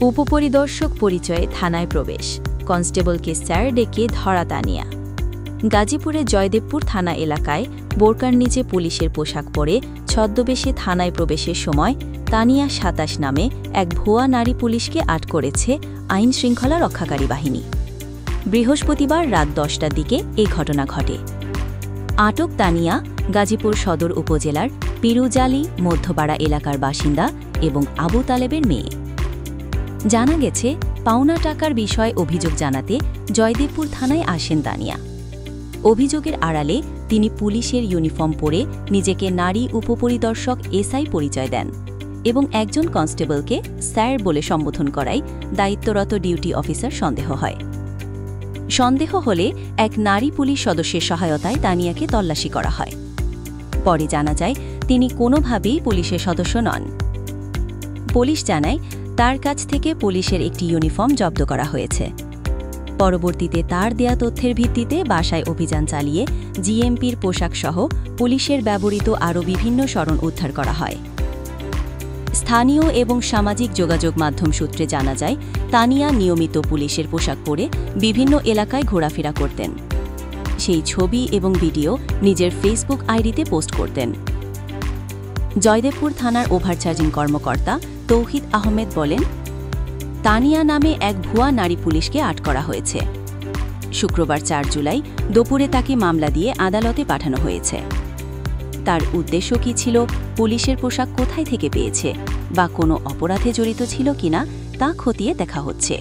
উপপরিদর্শক পরিচয়ে থানায় প্রবেশ, কনস্টেবলকে স্যার ডেকে ধরা তানিয়া। গাজীপুরের জয়দেবপুর থানা এলাকায় বোরকার নিচে পুলিশের পোশাক পরে ছদ্মবেশে থানায় প্রবেশের সময় তানিয়া ২৭ নামে এক ভুয়া নারী পুলিশকে আটক করেছে আইন শৃঙ্খলা রক্ষাকারী বাহিনী। বৃহস্পতিবার রাত ১০টার দিকে এই ঘটনা ঘটে। আটক তানিয়া গাজীপুর সদর উপজেলার পিরুজালি মধ্যপাড়া এলাকার বাসিন্দা এবং আবু তালেবের মেয়ে। জানা গেছে, পাওনা টাকার বিষয়ে অভিযোগ জানাতে জয়দেবপুর থানায় আসেন তানিয়া। অভিযোগের আড়ালে তিনি পুলিশের ইউনিফর্ম পরে নিজেকে নারী উপপরিদর্শক এসআই পরিচয় দেন এবং একজন কনস্টেবলকে স্যার বলে সম্বোধন করায় দায়িত্বরত ডিউটি অফিসার সন্দেহ হয়। সন্দেহ হলে এক নারী পুলিশ সদস্যের সহায়তায় তানিয়াকে তল্লাশি করা হয়। পরে জানা যায় তিনি কোনোভাবেই পুলিশের সদস্য নন। পুলিশ জানায় তার কাছ থেকে পুলিশের একটি ইউনিফর্ম জব্দ করা হয়েছে। পরবর্তীতে তার দেয়া তথ্যের ভিত্তিতে বাসায় অভিযান চালিয়ে জিএমপির পোশাকসহ পুলিশের ব্যবহৃত আরও বিভিন্ন স্মরণ উদ্ধার করা হয়। স্থানীয় এবং সামাজিক যোগাযোগ মাধ্যম সূত্রে জানা যায়, তানিয়া নিয়মিত পুলিশের পোশাক পরে বিভিন্ন এলাকায় ঘোরাফেরা করতেন। সেই ছবি এবং ভিডিও নিজের ফেসবুক আইডিতে পোস্ট করতেন। জয়দেবপুর থানার ওভারচার্জিং কর্মকর্তা তৌহিদ আহমেদ বলেন, তানিয়া নামে এক ভুয়া নারী পুলিশকে আটক করা হয়েছে। শুক্রবার ৪ জুলাই দুপুরে তাকে মামলা দিয়ে আদালতে পাঠানো হয়েছে। তার উদ্দেশ্য কী ছিল, পুলিশের পোশাক কোথায় থেকে পেয়েছে বা কোনো অপরাধে জড়িত ছিল কিনা তা খতিয়ে দেখা হচ্ছে।